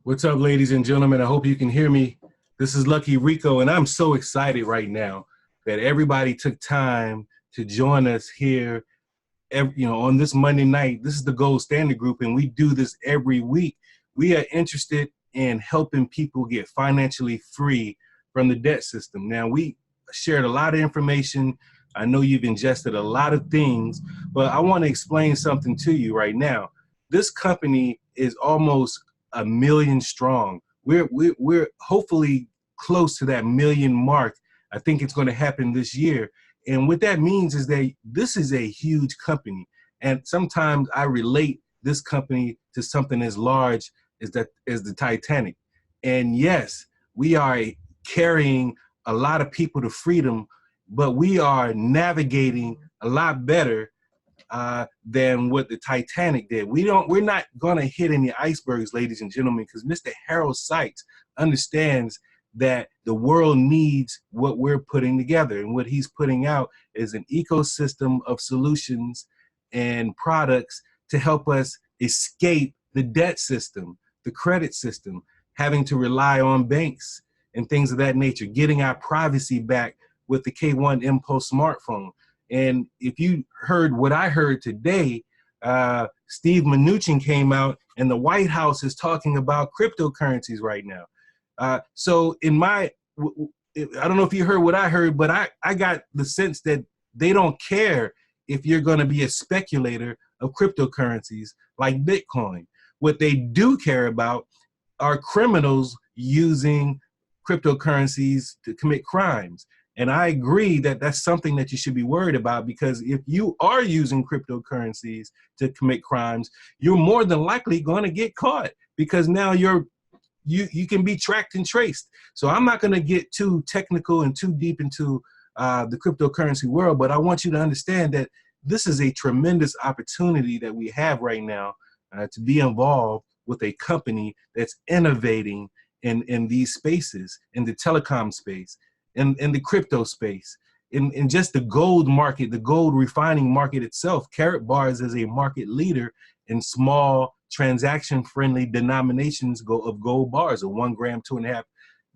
What's up, ladies and gentlemen? I hope you can hear me. This is Lucky Rico, and I'm so excited right now that everybody took time to join us here on this Monday night. This is the Gold Standard Group, and we do this every week. We are interested in helping people get financially free from the debt system. Now, we shared a lot of information. I know you've ingested a lot of things, but I want to explain something to you right now. This company is almost 1 million strong. We're hopefully close to that 1 million mark. I think it's going to happen this year. And what that means is that this is a huge company. And sometimes I relate this company to something as large as the Titanic. And yes, we are carrying a lot of people to freedom, but we are navigating a lot better than what the Titanic did. We're not going to hit any icebergs, ladies and gentlemen, because Mr. Harald Seiz understands that the world needs what we're putting together, and what he's putting out is an ecosystem of solutions and products to help us escape the debt system, the credit system, having to rely on banks and things of that nature, getting our privacy back with the K1 Impulse smartphone. And if you heard what I heard today, Steve Mnuchin came out, and the White House is talking about cryptocurrencies right now. So I don't know if you heard what I heard, but I got the sense that they don't care if you're going to be a speculator of cryptocurrencies like Bitcoin. What they do care about are criminals using cryptocurrencies to commit crimes. And I agree that that's something that you should be worried about, because if you are using cryptocurrencies to commit crimes, you're more than likely going to get caught, because now you can be tracked and traced. So I'm not going to get too technical and too deep into the cryptocurrency world, but I want you to understand that this is a tremendous opportunity that we have right now to be involved with a company that's innovating in these spaces, in the telecom space, in the crypto space, in just the gold market, the gold refining market itself. KaratBars is a market leader in small transaction-friendly denominations of gold bars, of 1 gram, 2.5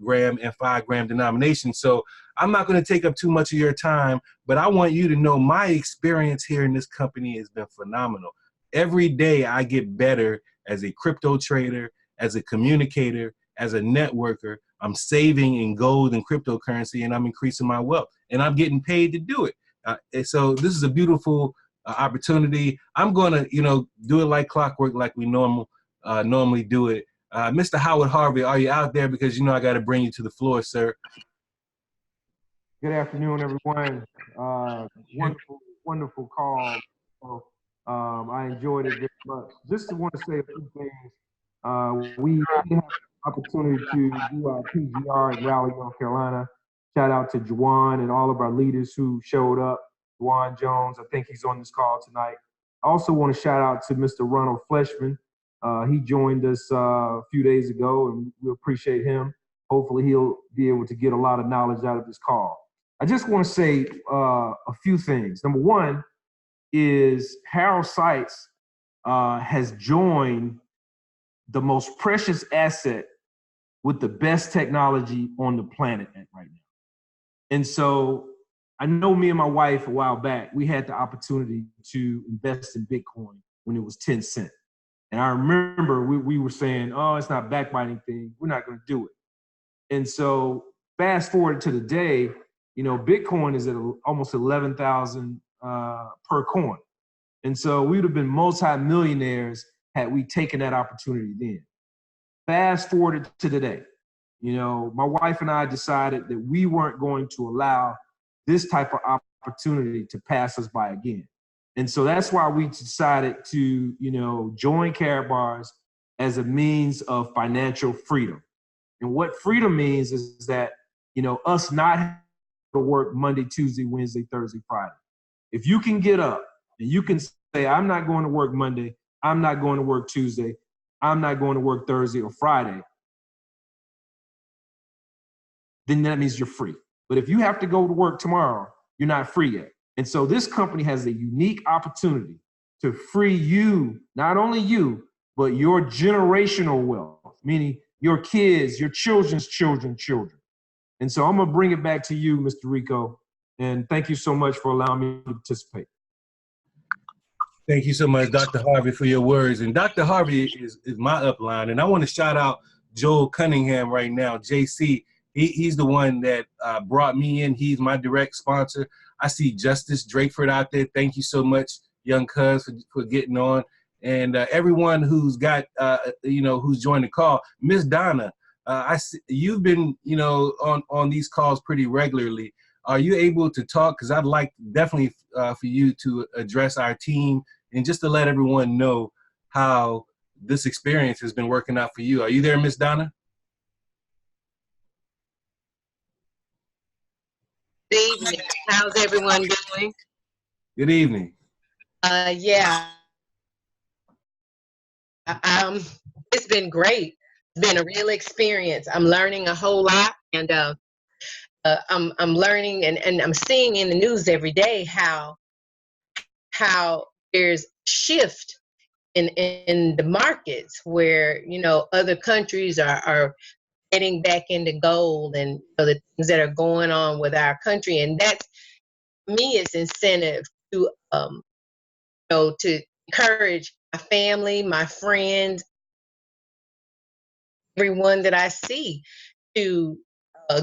gram, and 5 gram denominations. So I'm not going to take up too much of your time, but I want you to know my experience here in this company has been phenomenal. Every day I get better as a crypto trader, as a communicator, as a networker. I'm saving in gold and cryptocurrency, and I'm increasing my wealth, and I'm getting paid to do it. And so this is a beautiful opportunity. I'm going to, do it like clockwork, like we normally do it. Mr. Howard Harvey, are you out there? Because I got to bring you to the floor, sir. Good afternoon, everyone. Wonderful call. I enjoyed it very much. Just want to say a few things. We have opportunity to do our PGR at Raleigh, North Carolina. Shout out to Juwan and all of our leaders who showed up. Juwan Jones, I think he's on this call tonight. I also want to shout out to Mr. Ronald Fleshman. He joined us a few days ago, and we appreciate him. Hopefully he'll be able to get a lot of knowledge out of this call. I just want to say a few things. Number one is Harald Seiz has joined the most precious asset with the best technology on the planet right now. And so I know me and my wife a while back, we had the opportunity to invest in Bitcoin when it was 10 cents. And I remember we were saying, oh, it's not backed by anything. We're not going to do it. And so fast forward to the day, Bitcoin is at almost 11,000 per coin. And so we would have been multi-millionaires had we taken that opportunity then. Fast forward to today, my wife and I decided that we weren't going to allow this type of opportunity to pass us by again. And so that's why we decided to, join KaratBars as a means of financial freedom. And what freedom means is that, us not having to work Monday, Tuesday, Wednesday, Thursday, Friday. If you can get up and you can say, I'm not going to work Monday, I'm not going to work Tuesday, I'm not going to work Thursday or Friday, then that means you're free. But if you have to go to work tomorrow, you're not free yet. And so this company has a unique opportunity to free you, not only you, but your generational wealth. meaning your kids, your children's children. And so I'm gonna bring it back to you, Mr. Rico, and thank you so much for allowing me to participate. Thank you so much, Dr. Harvey, for your words. And Dr. Harvey is my upline. And I want to shout out Joel Cunningham right now, JC. He's the one that brought me in. He's my direct sponsor. I see Justice Drakeford out there. Thank you so much, young cuz, for getting on. And everyone who's got, who's joined the call. Miss Donna, you've been, on these calls pretty regularly. Are you able to talk? Because I'd like definitely for you to address our team and just to let everyone know how this experience has been working out for you. Are you there, Miss Donna? Good evening. How's everyone doing? Good evening. Yeah. It's been great. It's been a real experience. I'm learning a whole lot, and I'm learning and I'm seeing in the news every day how there's shift in the markets where other countries are getting back into gold, and the things that are going on with our country, and that's me, it's incentive to to encourage my family, my friends, everyone that I see to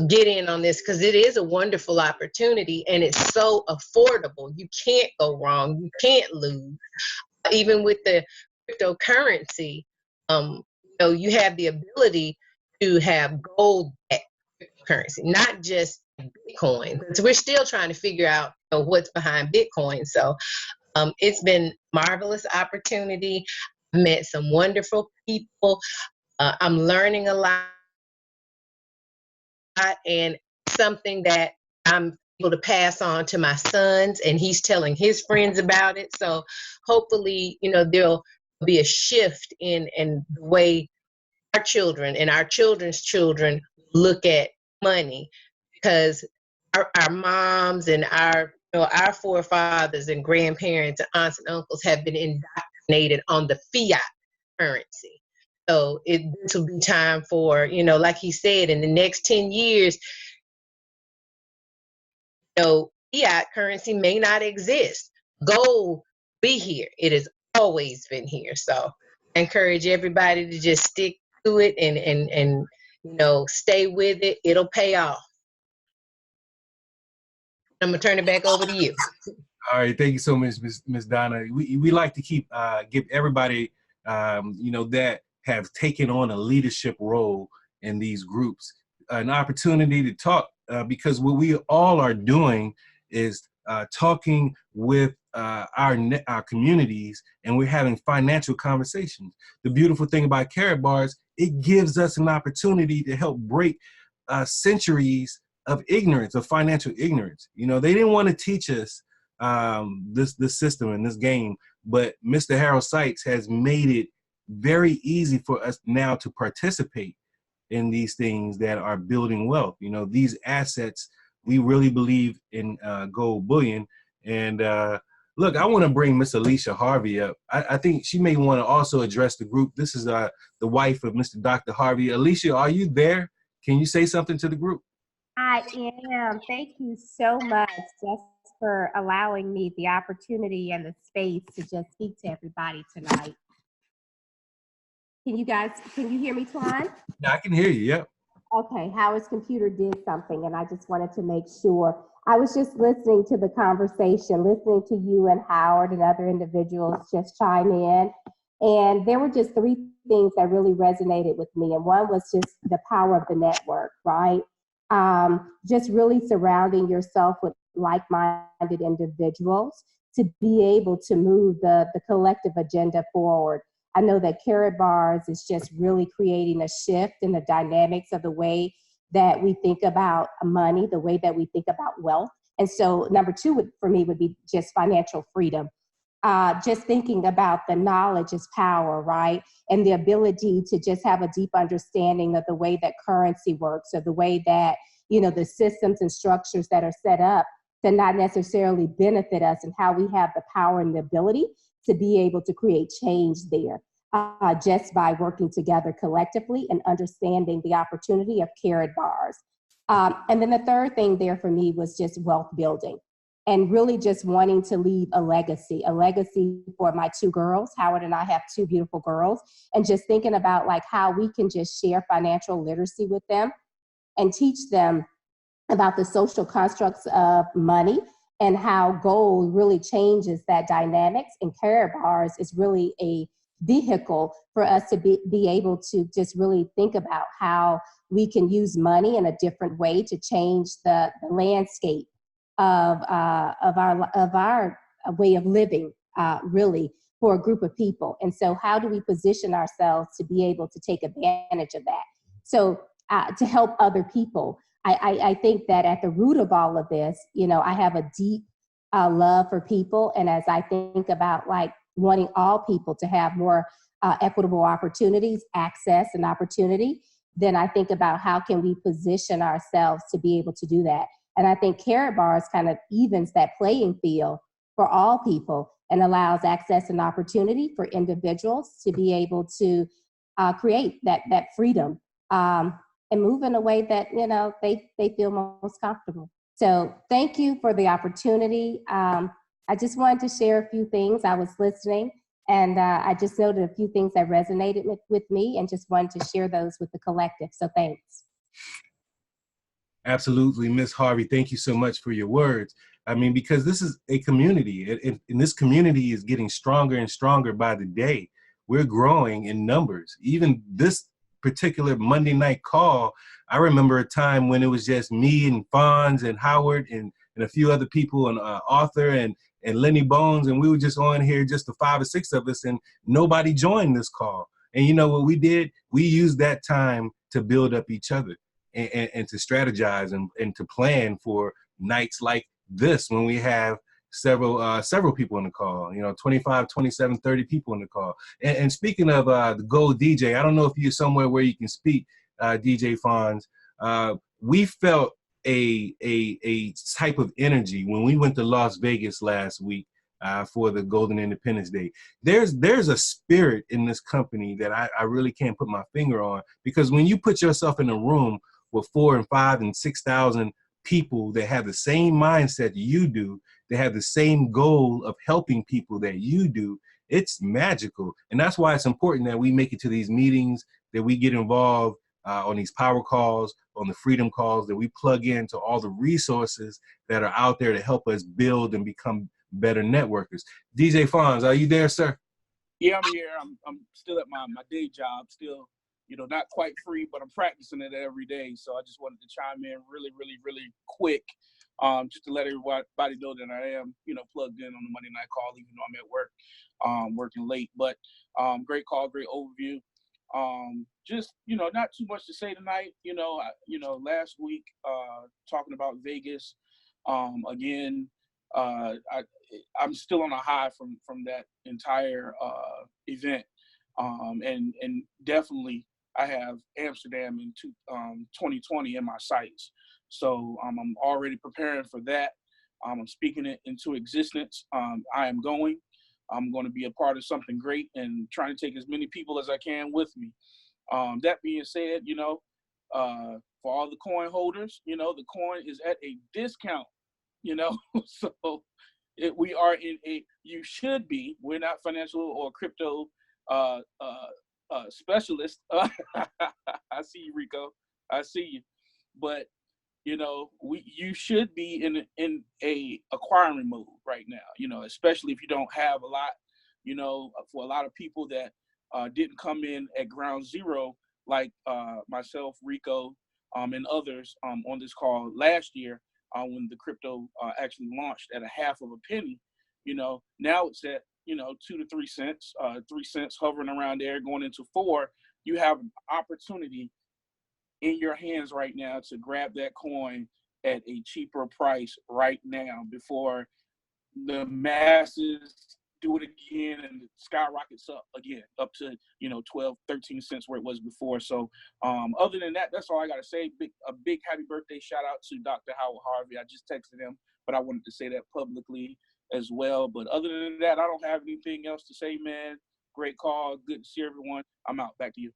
get in on this, because it is a wonderful opportunity and it's so affordable. You can't go wrong. You can't lose. Even with the cryptocurrency, you have the ability to have gold currency, not just Bitcoin. So we're still trying to figure out what's behind Bitcoin. So it's been a marvelous opportunity. I met some wonderful people. I'm learning a lot, and something that I'm able to pass on to my sons, and he's telling his friends about it. So hopefully, there'll be a shift in the way our children and our children's children look at money, because our moms and our forefathers and grandparents and aunts and uncles have been indoctrinated on the fiat currency. So this will be time for, like he said, in the next 10 years, fiat currency may not exist. Gold be here. It has always been here. So I encourage everybody to just stick to it and stay with it. It'll pay off. I'm gonna turn it back over to you. All right, thank you so much, Miss Donna. We like to give everybody that have taken on a leadership role in these groups an opportunity to talk, because what we all are doing is talking with our communities, and we're having financial conversations. The beautiful thing about KaratBars, it gives us an opportunity to help break centuries of ignorance, of financial ignorance. They didn't want to teach us this system and this game, but Mr. Harald Seiz has made it very easy for us now to participate in these things that are building wealth. These assets, we really believe in gold bullion. And look, I want to bring Miss Alicia Harvey up. I think she may want to also address the group. This is the wife of Mr. Dr. Harvey. Alicia, are you there? Can you say something to the group? I am. Thank you so much just for allowing me the opportunity and the space to just speak to everybody tonight. Can you hear me, Twan? Yeah, I can hear you, yep. Okay, Howard's computer did something, and I just wanted to make sure. I was just listening to the conversation, listening to you and Howard and other individuals just chime in, and there were just three things that really resonated with me, and one was just the power of the network, right? Just really surrounding yourself with like-minded individuals to be able to move the collective agenda forward. I know that KaratBars is just really creating a shift in the dynamics of the way that we think about money, the way that we think about wealth. And so number two for me would be just financial freedom. Just thinking about the knowledge is power, right? And the ability to just have a deep understanding of the way that currency works, or the way that, the systems and structures that are set up to not necessarily benefit us, and how we have the power and the ability to be able to create change there. just by working together collectively and understanding the opportunity of KaratBars. And then the third thing there for me was just wealth building and really just wanting to leave a legacy for my two girls. Howard and I have two beautiful girls, and just thinking about like how we can just share financial literacy with them and teach them about the social constructs of money and how gold really changes that dynamics. And KaratBars is really a vehicle for us to be able to just really think about how we can use money in a different way to change the landscape of our way of living, really, for a group of people. And so how do we position ourselves to be able to take advantage of that? So to help other people, I think that at the root of all of this, you know, I have a deep love for people. And as I think about like wanting all people to have more equitable opportunities, access and opportunity, then I think about how can we position ourselves to be able to do that. And I think KaratBars kind of evens that playing field for all people and allows access and opportunity for individuals to be able to create that freedom and move in a way that, you know, they feel most comfortable. So thank you for the opportunity. I just wanted to share a few things. I was listening, and I just noted a few things that resonated with me, and just wanted to share those with the collective. So thanks. Absolutely, Ms. Harvey. Thank you so much for your words. I mean, because this is a community, and this community is getting stronger and stronger by the day. We're growing in numbers. Even this particular Monday night call, I remember a time when it was just me and Fonz and Howard and a few other people, and Arthur and Lenny Bones, and we were just on here, just the 5 or 6 of us, and nobody joined this call. And you know what we did? We used that time to build up each other and to strategize and to plan for nights like this when we have several people on the call, you know, 25, 27, 30 people on the call. And speaking of the Gold DJ, I don't know if you're somewhere where you can speak, DJ Fonz. We felt a type of energy when we went to Las Vegas last week for the Golden Independence Day. There's a spirit in this company that I really can't put my finger on, because when you put yourself in a room with 4,000 and 5,000 and 6,000 people that have the same mindset you do, they have the same goal of helping people that you do, it's magical. And that's why it's important that we make it to these meetings, that we get involved on these power calls, on the freedom calls, that we plug into all the resources that are out there to help us build and become better networkers. DJ Fonz, are you there, sir? Yeah, I'm here. I'm still at my day job, still, you know, not quite free, but I'm practicing it every day. So I just wanted to chime in really quick, just to let everybody know that I am, you know, plugged in on the Monday night call, even though I'm at work, working late. But great call, great overview. Just, you know, not too much to say tonight. You know, last week, talking about Vegas, again, I'm still on a high from that entire event, and definitely I have Amsterdam in 2020 in my sights. So I'm already preparing for that. I'm speaking it into existence. I'm going to be a part of something great and trying to take as many people as I can with me. That being said, you know, for all the coin holders, you know, the coin is at a discount, you know, so we are in you should be, we're not financial or crypto specialist. I see you, Rico. I see you. But you know, you should be in a acquiring mode right now. You know, especially if you don't have a lot. You know, for a lot of people that didn't come in at ground zero, like myself, Rico, and others on this call last year, when the crypto actually launched at a half of a penny. You know, now it's at, you know, 2 to 3 cents, 3 cents hovering around there, going into 4. You have an opportunity in your hands right now to grab that coin at a cheaper price right now before the masses do it again and it skyrockets up again, up to, you know, 12, 13 cents where it was before. So other than that, that's all I got to say. A big happy birthday shout out to Dr. Howard Harvey. I just texted him, but I wanted to say that publicly as well. But other than that, I don't have anything else to say, man. Great call. Good to see everyone. I'm out. Back to you.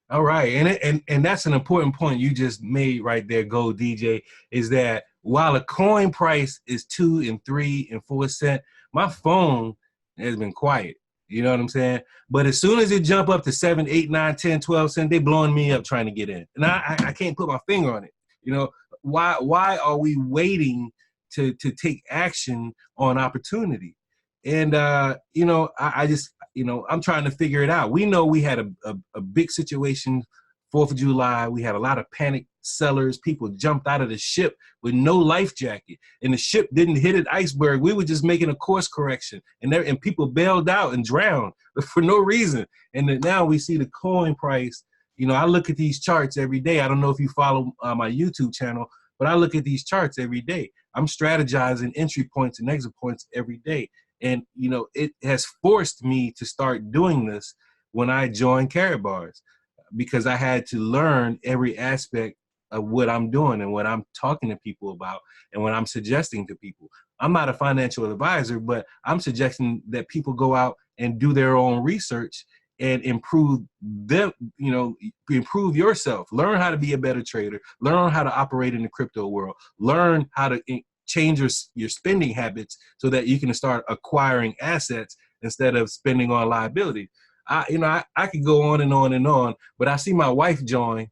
All right, and that's an important point you just made right there, Gold DJ, is that while a coin price is 2 and 3 and 4 cents, my phone has been quiet. You know what I'm saying? But as soon as it jump up to 7, 8, 9, 10, 12 cents, they blowing me up trying to get in, and I can't put my finger on it. You know, why are we waiting to take action on opportunity? And you know, I just, you know, I'm trying to figure it out. We know we had a big situation 4th of July. We had a lot of panic sellers. People jumped out of the ship with no life jacket, and the ship didn't hit an iceberg. We were just making a course correction, and people bailed out and drowned for no reason. And then now we see the coin price. You know, I look at these charts every day. I don't know if you follow my YouTube channel, but I look at these charts every day. I'm strategizing entry points and exit points every day. And, you know, it has forced me to start doing this when I joined KaratBars, because I had to learn every aspect of what I'm doing and what I'm talking to people about and what I'm suggesting to people. I'm not a financial advisor, but I'm suggesting that people go out and do their own research and improve them, you know, improve yourself. Learn how to be a better trader. Learn how to operate in the crypto world. Learn how to change your spending habits so that you can start acquiring assets instead of spending on liability. You know, I could go on and on and on, but I see my wife join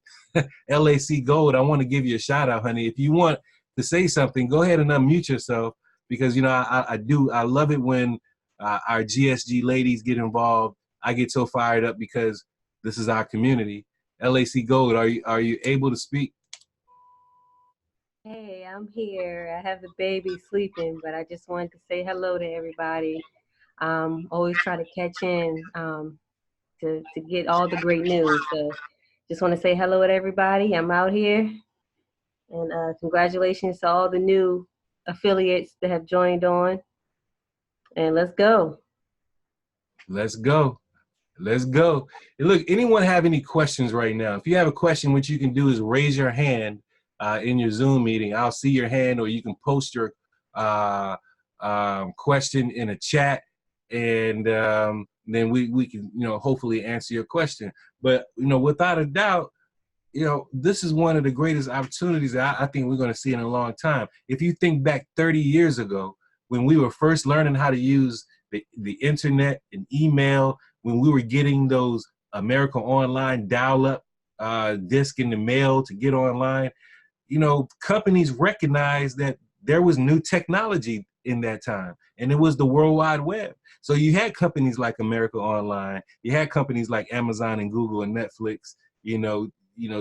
LAC Gold. I want to give you a shout out, honey. If you want to say something, go ahead and unmute yourself, because, you know, I love it when our GSG ladies get involved. I get so fired up because this is our community. LAC Gold, are you able to speak? Hey, I'm here. I have the baby sleeping, but I just wanted to say hello to everybody. Always try to catch in to get all the great news. So just want to say hello to everybody. I'm out here. And congratulations to all the new affiliates that have joined on. And let's go. Let's go. Let's go. And look, anyone have any questions right now? If you have a question, what you can do is raise your hand in your Zoom meeting. I'll see your hand, or you can post your question in a chat, and then we can, you know, hopefully answer your question. But, you know, without a doubt, you know, this is one of the greatest opportunities that I think we're going to see in a long time. If you think back 30 years ago, when we were first learning how to use the internet and email, when we were getting those America Online dial-up disc in the mail to get online, you know, companies recognized that there was new technology in that time, and it was the World Wide Web. So you had companies like America Online, you had companies like Amazon and Google and Netflix, you know,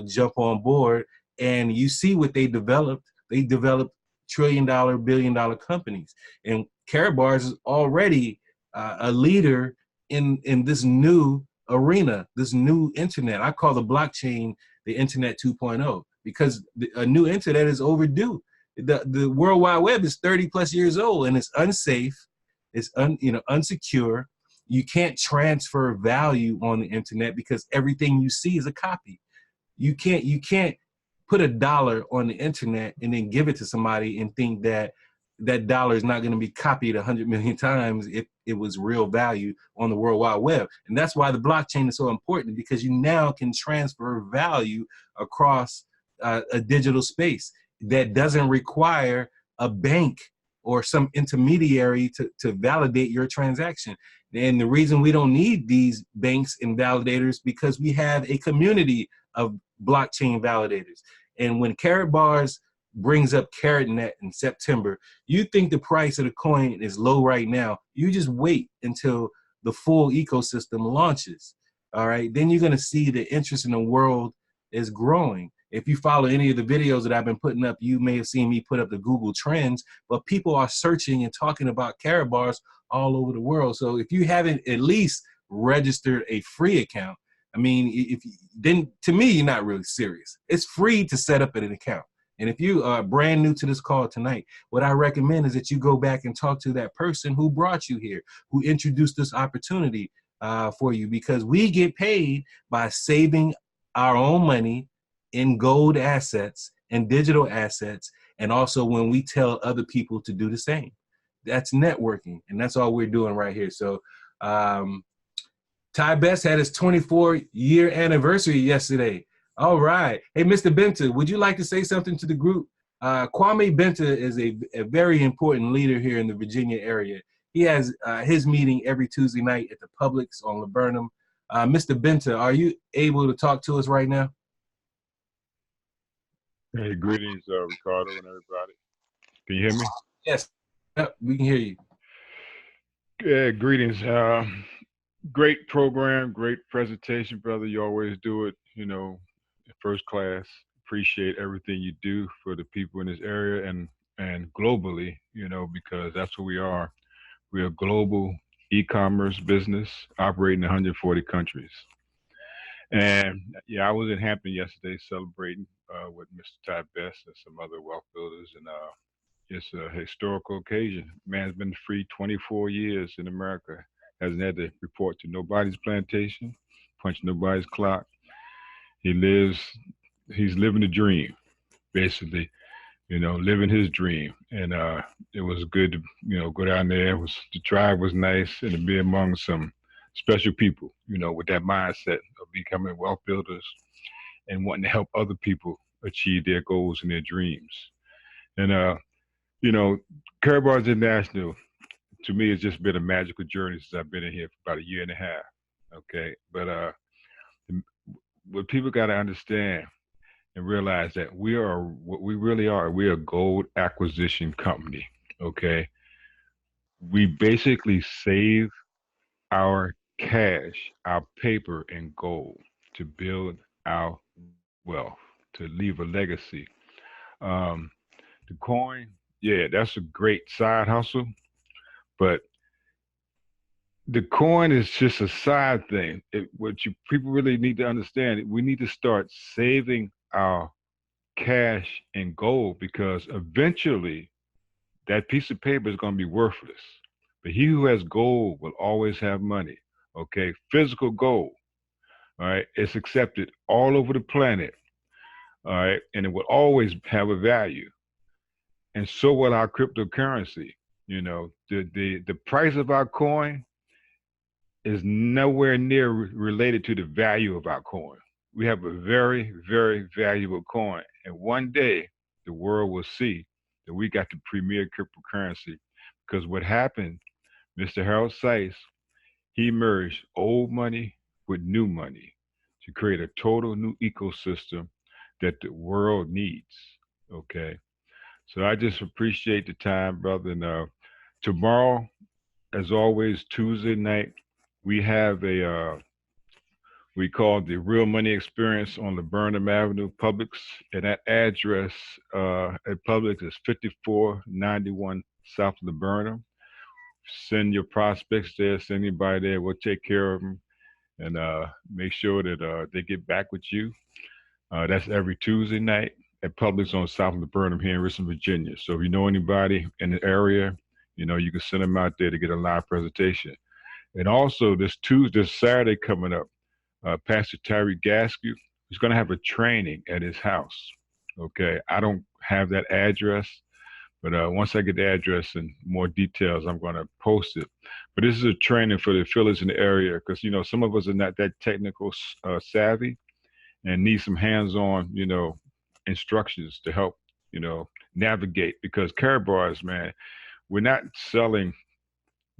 jump on board, and you see what they developed. They developed trillion-dollar, billion-dollar companies, and KaratBars is already a leader in this new arena, this new internet. I call the blockchain the Internet 2.0, because a new internet is overdue. The World Wide Web is 30+ years old, and it's unsafe, it's unsecure. You can't transfer value on the internet because everything you see is a copy. You can't put $1 on the internet and then give it to somebody and think that that dollar is not going to be copied 100 million times if it was real value on the World Wide Web. And that's why the blockchain is so important, because you now can transfer value across a digital space that doesn't require a bank or some intermediary to validate your transaction. And the reason we don't need these banks and validators, because we have a community of blockchain validators. And when KaratBars brings up KaratNet in September, you think the price of the coin is low right now, you just wait until the full ecosystem launches. All right, then you're going to see the interest in the world is growing. If you follow any of the videos that I've been putting up, you may have seen me put up the Google Trends, but people are searching and talking about KaratBars all over the world. So if you haven't at least registered a free account, I mean, then to me, you're not really serious. It's free to set up an account. And if you are brand new to this call tonight, what I recommend is that you go back and talk to that person who brought you here, who introduced this opportunity for you, because we get paid by saving our own money in gold assets and digital assets, and also when we tell other people to do the same. That's networking, and that's all we're doing right here. So Ty Best had his 24-year anniversary yesterday. All right. Hey, Mr. Benta, would you like to say something to the group? Kwame Benta is a very important leader here in the Virginia area. He has his meeting every Tuesday night at the Publix on Laburnum. Mr. Benta, are you able to talk to us right now? Hey, greetings, Ricardo and everybody. Can you hear me? Yes, yep, we can hear you. Yeah, greetings. Great program, great presentation, brother. You always do it, you know, first class. Appreciate everything you do for the people in this area and globally, you know, because that's what we are. We're a global e-commerce business operating in 140 countries. And yeah, I was in Hampton yesterday celebrating with Mr. Ty Best and some other wealth builders, and it's a historical occasion. Man's been free 24 years in America. Hasn't had to report to nobody's plantation, punch nobody's clock. He's living the dream, basically, you know, living his dream. And it was good to, you know, go down there. The drive was nice, and to be among some special people, you know, with that mindset of becoming wealth builders and wanting to help other people achieve their goals and their dreams. And, you know, KaratBars International, to me, it's just been a magical journey since I've been in here for about a year and a half. Okay. But what people got to understand and realize that we are what we really are. We're a gold acquisition company. Okay. We basically save our cash, our paper in gold to build our wealth, to leave a legacy. The coin, yeah, that's a great side hustle, but the coin is just a side thing. People really need to understand, we need to start saving our cash in gold, because eventually that piece of paper is going to be worthless. But he who has gold will always have money. Okay, physical gold. All right, it's accepted all over the planet. All right, and it will always have a value. And so will our cryptocurrency. You know, the price of our coin is nowhere near related to the value of our coin. We have a very, very valuable coin. And one day the world will see that we got the premier cryptocurrency. Because what happened, Mr. Harald Seiz, he merged old money with new money to create a total new ecosystem that the world needs. Okay. So I just appreciate the time, brother. And tomorrow, as always, Tuesday night, we have we call the Real Money Experience on Laburnum Avenue, Publix. And that address at Publix is 5491 South Laburnum. Send your prospects there, send anybody there, we'll take care of them and make sure that they get back with you. That's every Tuesday night at Publix on South Laburnum here in Richmond, Virginia. So if you know anybody in the area, you know, you can send them out there to get a live presentation. And also this Saturday coming up, Pastor Tyree Gaskew is going to have a training at his house. Okay, I don't have that address, but once I get the address and more details, I'm going to post it. But this is a training for the affiliates in the area, because, you know, some of us are not that technical savvy and need some hands-on, you know, instructions to help, you know, navigate. Because KaratBars, man, we're not selling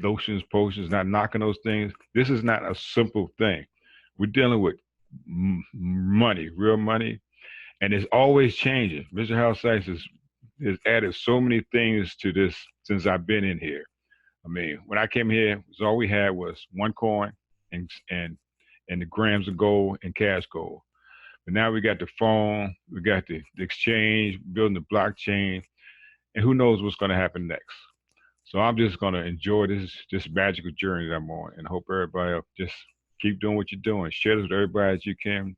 lotions, potions, not knocking those things. This is not a simple thing. We're dealing with money, real money, and it's always changing. Mr. Harald Seiz has added so many things to this since I've been in here. I mean, when I came here, all we had was one coin and the grams of gold and CashGold. But now we got the phone, we got the exchange, building the blockchain, and who knows what's going to happen next. So I'm just going to enjoy this magical journey that I'm on, and hope everybody just keep doing what you're doing. Share this with everybody as you can.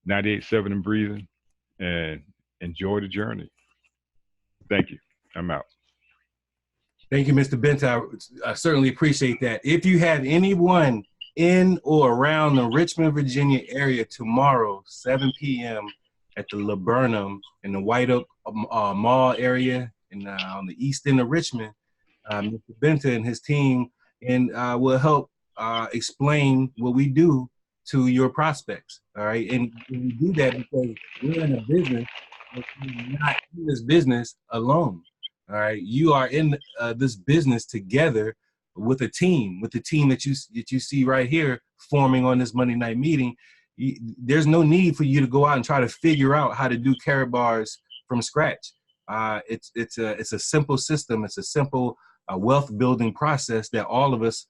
98.7 and breathing, and enjoy the journey. Thank you. I'm out. Thank you, Mr. Benta. I certainly appreciate that. If you have anyone in or around the Richmond, Virginia area tomorrow, 7 p.m. at the Laburnum in the White Oak Mall area and on the east end of Richmond, Mr. Benta and his team will help explain what we do to your prospects. All right, and we do that because we're in a business. We're not in this business alone. All right, you are in this business together with a team, that you see right here forming on this Monday night meeting. There's no need for you to go out and try to figure out how to do KaratBars from scratch. It's a simple system. It's a simple wealth building process that all of us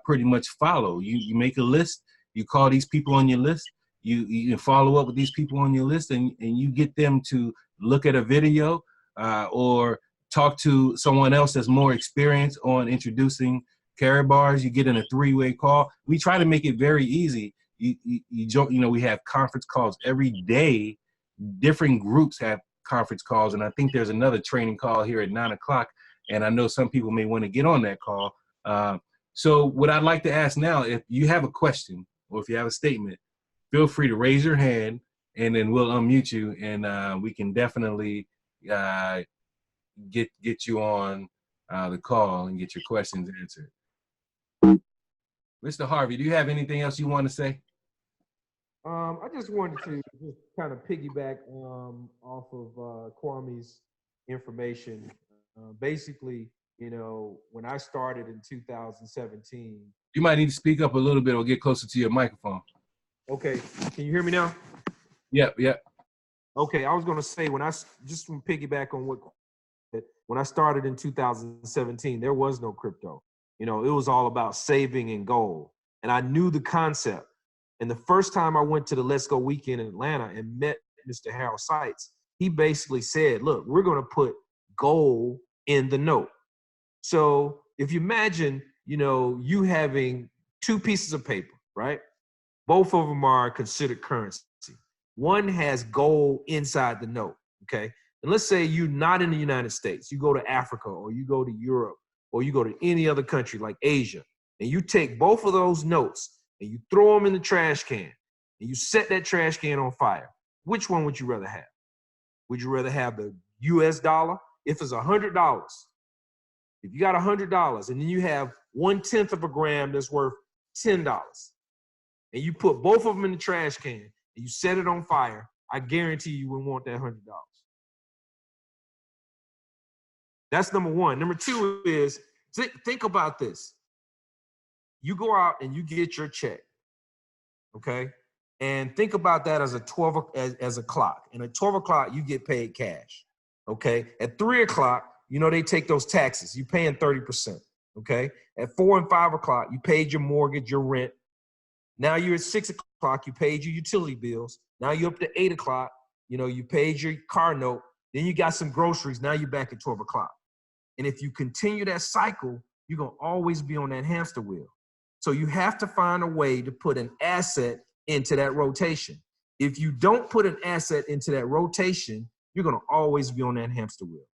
pretty much follow. You make a list. You call these people on your list. You follow up with these people on your list, and you get them to look at a video or talk to someone else that's more experienced on introducing KaratBars. You get in a three-way call. We try to make it very easy. We have conference calls every day. Different groups have conference calls, and I think there's another training call here at 9 o'clock, and I know some people may want to get on that call. So what I'd like to ask now, if you have a question or if you have a statement, feel free to raise your hand, and then we'll unmute you, and we can definitely get you on the call and get your questions answered. Mr. Harvey, do you have anything else you want to say? I just wanted to just kind of piggyback off of Kwame's information. Basically, when I started in 2017. You might need to speak up a little bit or get closer to your microphone. Okay, can you hear me now? Yep. Okay, I was going to say, just from piggyback on when I started in 2017, there was no crypto. It was all about saving in gold. And I knew the concept. And the first time I went to the Let's Go weekend in Atlanta and met Mr. Harald Seiz, he basically said, look, we're going to put gold in the note. So if you imagine, you having two pieces of paper, right? Both of them are considered currency. One has gold inside the note, okay? And let's say you're not in the United States. You go to Africa, or you go to Europe, or you go to any other country like Asia, and you take both of those notes and you throw them in the trash can, and you set that trash can on fire. Which one would you rather have? Would you rather have the US dollar? If it's $100, if you got $100 and then you have 1/10 of a gram that's worth $10, and you put both of them in the trash can and you set it on fire, I guarantee you wouldn't want that $100. That's number one. Number two is, think about this. You go out and you get your check, okay? And think about that as a clock. And at 12 o'clock, you get paid cash, okay? At 3 o'clock, they take those taxes. You're paying 30%, okay? At 4 and 5 o'clock, you paid your mortgage, your rent. Now you're at 6 o'clock, you paid your utility bills. Now you're up to 8 o'clock, you paid your car note. Then you got some groceries. Now you're back at 12 o'clock. And if you continue that cycle, you're going to always be on that hamster wheel. So you have to find a way to put an asset into that rotation. If you don't put an asset into that rotation, you're going to always be on that hamster wheel.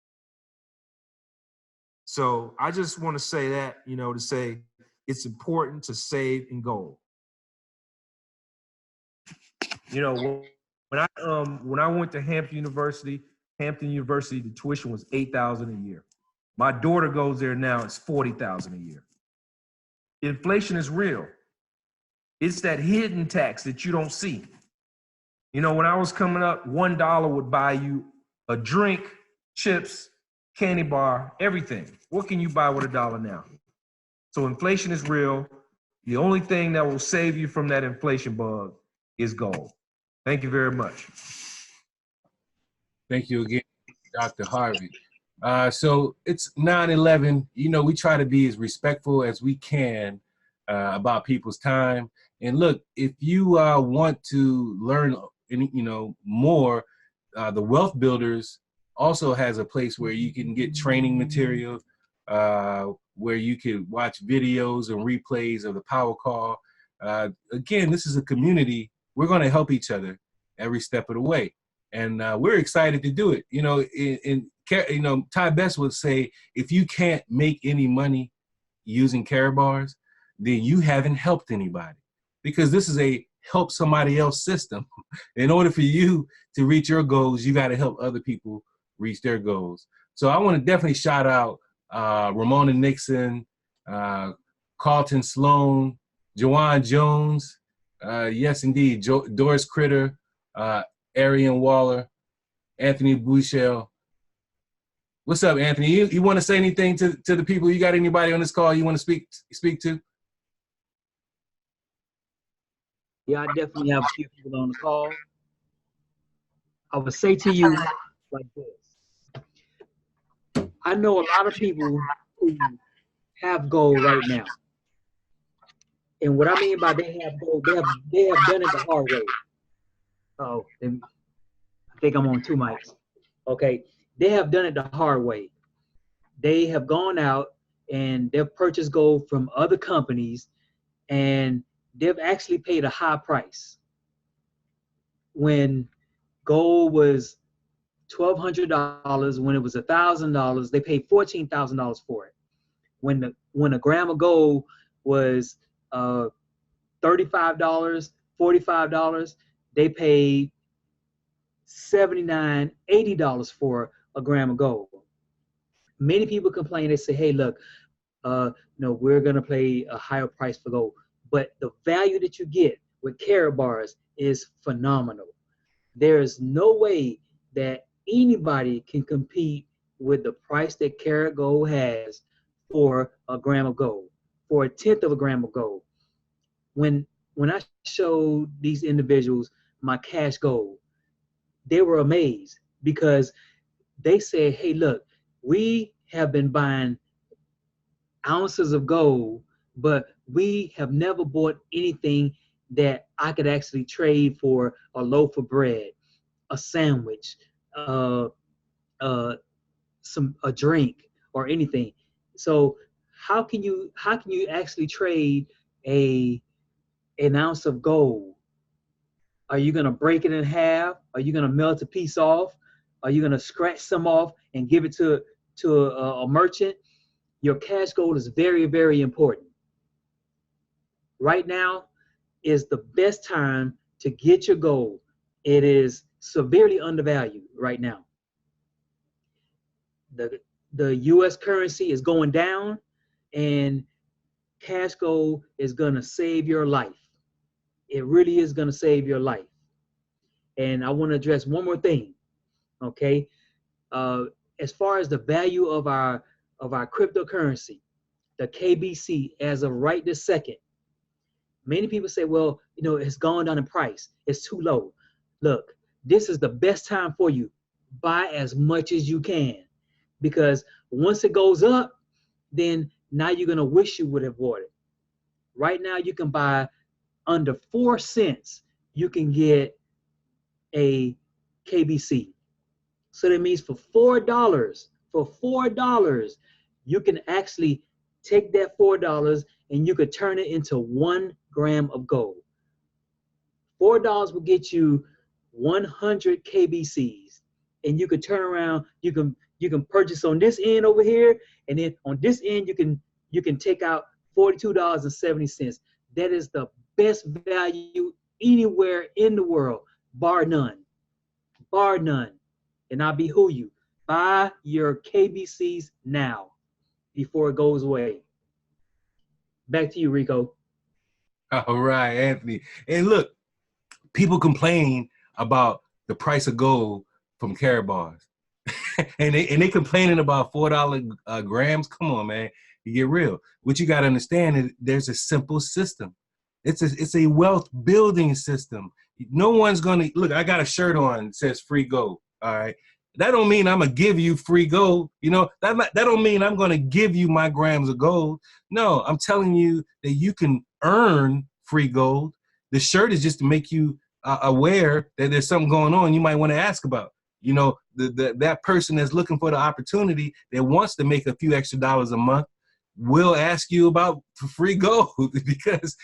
So I just want to say that, to say it's important to save in gold. When I went to Hampton University, the tuition was $8,000 a year. My daughter goes there now, it's $40,000 a year. Inflation is real. It's that hidden tax that you don't see. When I was coming up, $1 would buy you a drink, chips, candy bar, everything. What can you buy with $1 now? So inflation is real. The only thing that will save you from that inflation bug is gold. Thank you very much. Thank you again, Dr. Harvey. So it's 9/11. We try to be as respectful as we can about people's time. And look, if you want to learn, more, the Wealth Builders also has a place where you can get training material, where you can watch videos and replays of the power call. Again, this is a community. We're going to help each other every step of the way. And we're excited to do it. Ty Best would say, if you can't make any money using KaratBars, then you haven't helped anybody, because this is a help somebody else system. In order for you to reach your goals, you got to help other people reach their goals. So I want to definitely shout out Ramona Nixon, Carlton Sloan, Joanne Jones, yes indeed, Doris Critter, Arian Waller, Anthony Bouchel. What's up, Anthony? You want to say anything to the people? You got anybody on this call you want to speak to? Yeah, I definitely have a few people on the call. I would say to you like this. I know a lot of people who have gold right now. And what I mean by they have gold, they have done it the hard way. Oh, I think I'm on 2 mics. Okay, they have done it the hard way. They have gone out and they've purchased gold from other companies, and they've actually paid a high price. When gold was $1,200, when it was $1,000, they paid $14,000 for it. When a gram of gold was $35, $45, they paid $79, $80 for a gram of gold. Many people complain. They say, "Hey, look, no, we're gonna pay a higher price for gold," but the value that you get with KaratBars is phenomenal. There is no way that anybody can compete with the price that KaratGold has for a gram of gold, for 1/10 of a gram of gold. When I showed these individuals my CashGold, they were amazed because they said, "Hey, look, we have been buying ounces of gold, but we have never bought anything that I could actually trade for a loaf of bread, a sandwich, a drink, or anything." So how can you actually trade an ounce of gold? Are you gonna break it in half? Are you gonna melt a piece off? Are you gonna scratch some off and give it to a merchant? Your CashGold is very, very important. Right now is the best time to get your gold. It is severely undervalued right now. The US currency is going down, and CashGold is gonna save your life. It really is gonna save your life. And I wanna address one more thing, okay? As far as the value of our cryptocurrency, the KBC, as of right this second, many people say, well, you know, it's gone down in price. It's too low. Look, this is the best time for you. Buy as much as you can, because once it goes up, then now you're gonna wish you would have bought it. Right now you can buy under 4 cents, you can get a KBC. So that means for $4, you can actually take that $4 and you could turn it into 1 gram of gold. $4 will get you 100 KBCs, and you could turn around, you can purchase on this end over here, and then on this end you can take out $42.70. That is the best value anywhere in the world, bar none. Bar none. And I behoove you, buy your KBCs now before it goes away. Back to you, Rico. All right, Anthony. And look, people complain about the price of gold from KaratBars. and they complaining about $4 grams. Come on, man. You get real. What you got to understand is there's a simple system. It's a wealth building system. No one's gonna look. I got a shirt on that says free gold. All right. That don't mean I'm gonna give you free gold. You know, that don't mean I'm gonna give you my grams of gold. No, I'm telling you that you can earn free gold. The shirt is just to make you aware that there's something going on you might want to ask about. You know, that person that's looking for the opportunity that wants to make a few extra dollars a month will ask you about free gold because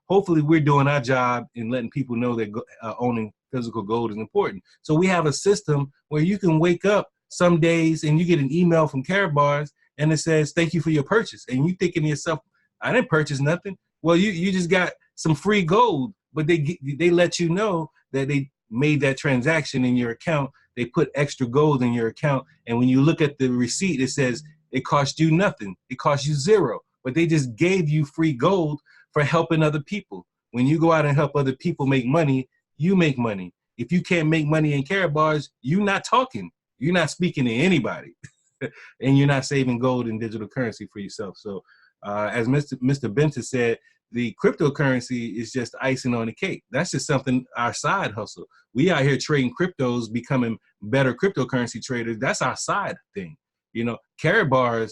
hopefully we're doing our job in letting people know that owning physical gold is important. So we have a system where you can wake up some days and you get an email from KaratBars and it says, "Thank you for your purchase." And you thinking to yourself, "I didn't purchase nothing." Well, you just got some free gold, but they let you know that they made that transaction in your account. They put extra gold in your account. And when you look at the receipt, it says it cost you nothing. It cost you $0, but they just gave you free gold. for helping other people. When you go out and help other people make money, you make money. If you can't make money in KaratBars, you're not talking. You're not speaking to anybody. And you're not saving gold and digital currency for yourself. So as Mr. Benton said, the cryptocurrency is just icing on the cake. That's just something, our side hustle. We out here trading cryptos, becoming better cryptocurrency traders. That's our side thing. You know, KaratBars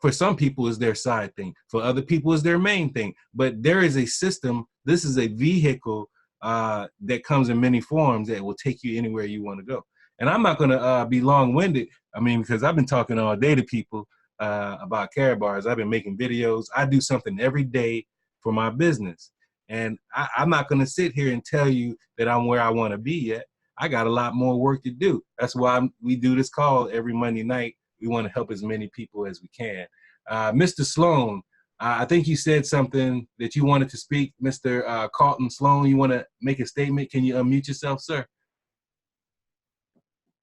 for some people is their side thing. For other people is their main thing. But there is a system. This is a vehicle that comes in many forms that will take you anywhere you want to go. And I'm not going to be long-winded. I mean, because I've been talking all day to people about KaratBars. I've been making videos. I do something every day for my business. And I'm not going to sit here and tell you that I'm where I want to be yet. I got a lot more work to do. That's why we do this call every Monday night. We want to help as many people as we can. Mr. Sloan, I think you said something that you wanted to speak. Mr. Carlton Sloan, you want to make a statement? Can you unmute yourself, sir?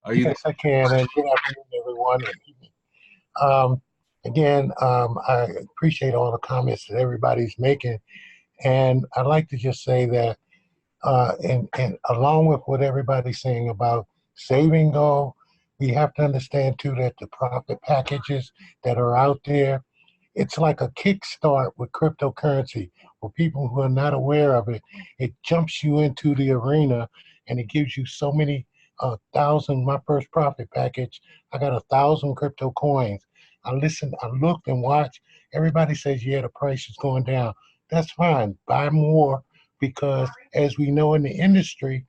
Are you Yes, I can. And good afternoon, everyone. Again, I appreciate all the comments that everybody's making. And I'd like to just say that, and along with what everybody's saying about saving gold, we have to understand too that the profit packages that are out there, it's like a kickstart with cryptocurrency. For people who are not aware of it, it jumps you into the arena and it gives you so many 1,000. My first profit package, I got 1,000 crypto coins. I looked and watched. Everybody says, yeah, the price is going down. That's fine. Buy more, because as we know in the industry,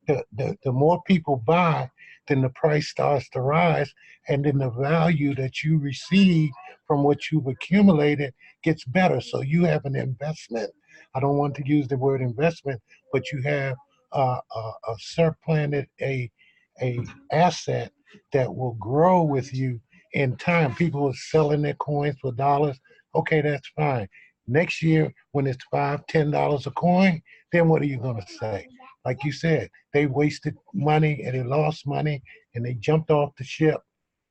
the more people buy, then the price starts to rise, and then the value that you receive from what you've accumulated gets better. So you have an investment. I don't want to use the word investment, but you have a supplanted a asset that will grow with you in time. People are selling their coins for dollars. Okay, that's fine. Next year, when it's $5, $10 a coin, then what are you going to say? Like you said, they wasted money and they lost money and they jumped off the ship,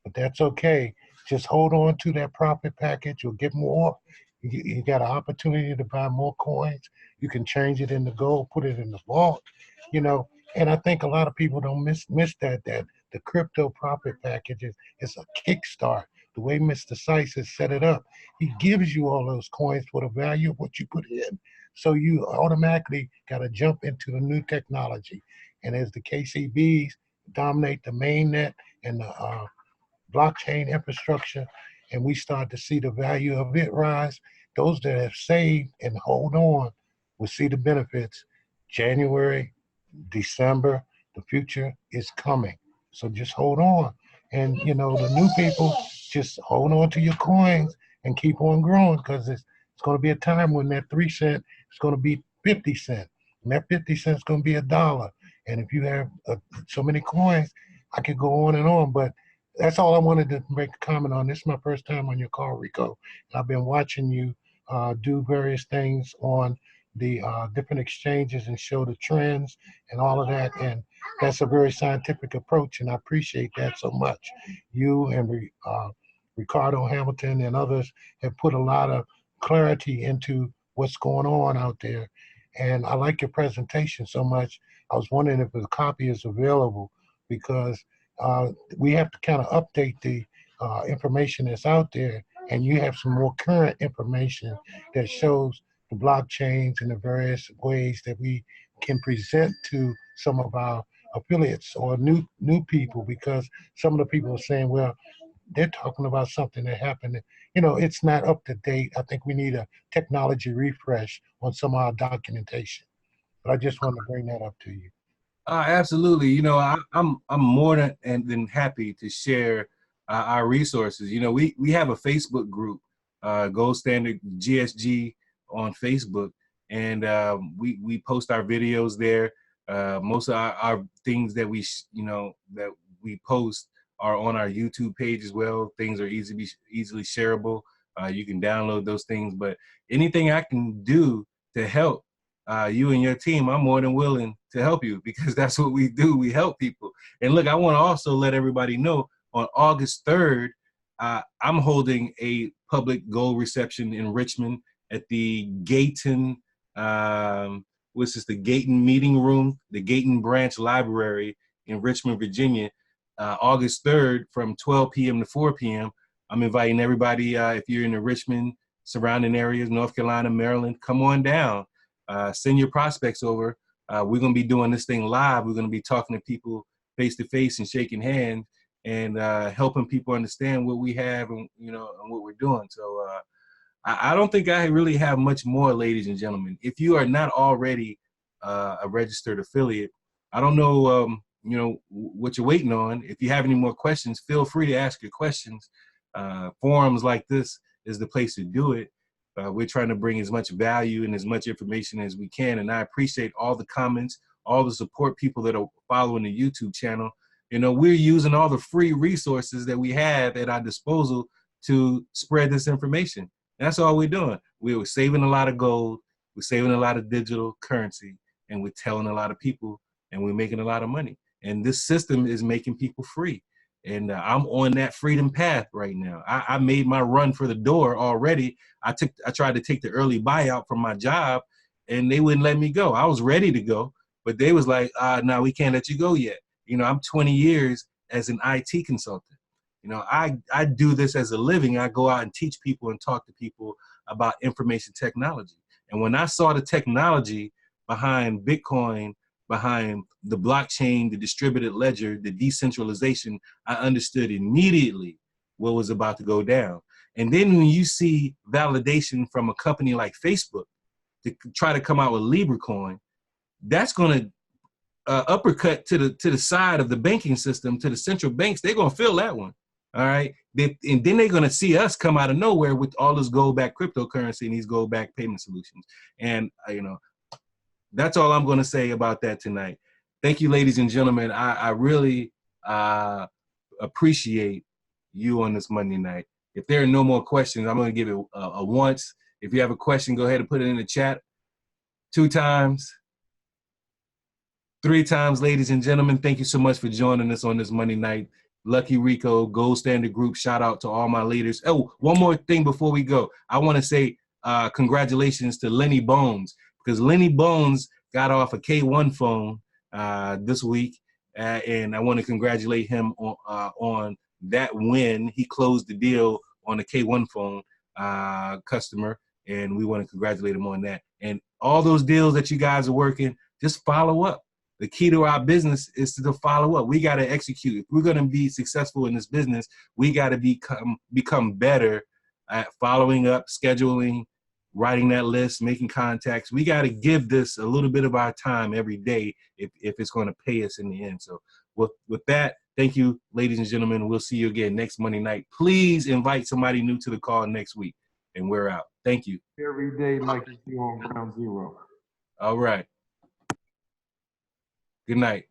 but that's okay. Just hold on to that profit package. You'll get more. You got an opportunity to buy more coins. You can change it into gold, put it in the vault, you know. And I think a lot of people don't miss that the crypto profit packages is a kickstart. The way Mr. Seiz has set it up, he gives you all those coins for the value of what you put in. So you automatically got to jump into the new technology. And as the KCBs dominate the mainnet and the blockchain infrastructure, and we start to see the value of it rise, those that have saved and hold on will see the benefits. January, December, the future is coming. So just hold on. And, you know, the new people, just hold on to your coins and keep on growing, because it's going to be a time when that 3 cent is going to be 50 cents. And that 50 cents is going to be $1. And if you have so many coins, I could go on and on. But that's all I wanted to make a comment on. This is my first time on your call, Rico. And I've been watching you do various things on the different exchanges and show the trends and all of that. And that's a very scientific approach, and I appreciate that so much. You and Ricardo Hamilton and others have put a lot of clarity into what's going on out there. And I like your presentation so much. I was wondering if a copy is available, because we have to kind of update the information that's out there, and you have some more current information that shows the blockchains and the various ways that we can present to some of our affiliates or new people, because some of the people are saying, well, they're talking about something that happened. You know, it's not up to date. I think we need a technology refresh on some of our documentation. But I just wanted to bring that up to you. Absolutely. You know, I'm more than happy to share our resources. You know, we have a Facebook group, Gold Standard GSG on Facebook, and we post our videos there. Most of our things that we post are on our YouTube page as well. Things are easily shareable. You can download those things, but anything I can do to help you and your team, I'm more than willing to help you, because that's what we do. We help people. And look, I want to also let everybody know, on August 3rd, I'm holding a public gold reception in Richmond at the Gayton, which is the Gayton Meeting Room, the Gayton Branch Library in Richmond, Virginia, August 3rd from 12 p.m. to 4 p.m. I'm inviting everybody, if you're in the Richmond surrounding areas, North Carolina, Maryland, come on down. Send your prospects over. We're going to be doing this thing live. We're going to be talking to people face to face and shaking hands and helping people understand what we have and, you know, and what we're doing. So I don't think I really have much more, ladies and gentlemen. If you are not already a registered affiliate, I don't know, you know, what you're waiting on. If you have any more questions, feel free to ask your questions. Forums like this is the place to do it. We're trying to bring as much value and as much information as we can. And I appreciate all the comments, all the support, people that are following the YouTube channel. You know, we're using all the free resources that we have at our disposal to spread this information. That's all we're doing. We were saving a lot of gold. We're saving a lot of digital currency, and we're telling a lot of people, and we're making a lot of money. And this system is making people free. And I'm on that freedom path right now. I made my run for the door already. I tried to take the early buyout from my job, and they wouldn't let me go. I was ready to go, but they was like, no, we can't let you go yet. You know, I'm 20 years as an IT consultant. You know, I do this as a living. I go out and teach people and talk to people about information technology. And when I saw the technology behind Bitcoin, behind the blockchain, the distributed ledger, the decentralization, I understood immediately what was about to go down. And then when you see validation from a company like Facebook to try to come out with LibreCoin, that's going to uppercut to the side of the banking system, to the central banks. They're going to feel that one. All right. And then they're going to see us come out of nowhere with all this gold-backed cryptocurrency and these gold-backed payment solutions. And, you know, that's all I'm going to say about that tonight. Thank you, ladies and gentlemen. I really appreciate you on this Monday night. If there are no more questions, I'm going to give it a once. If you have a question, go ahead and put it in the chat. 2 times. 3 times, ladies and gentlemen. Thank you so much for joining us on this Monday night. Lucky Rico, Gold Standard Group, shout out to all my leaders. Oh, one more thing before we go. I want to say congratulations to Lenny Bones, because Lenny Bones got off a K1 phone this week, and I want to congratulate him on that win. He closed the deal on the K1 phone customer, and we want to congratulate him on that. And all those deals that you guys are working, just follow up. The key to our business is to follow up. We got to execute. If we're going to be successful in this business, we got to become better at following up, scheduling, writing that list, making contacts. We got to give this a little bit of our time every day if it's going to pay us in the end. So with that, thank you, ladies and gentlemen. We'll see you again next Monday night. Please invite somebody new to the call next week, and we're out. Thank you. Every day like you do on ground zero. All right. Good night.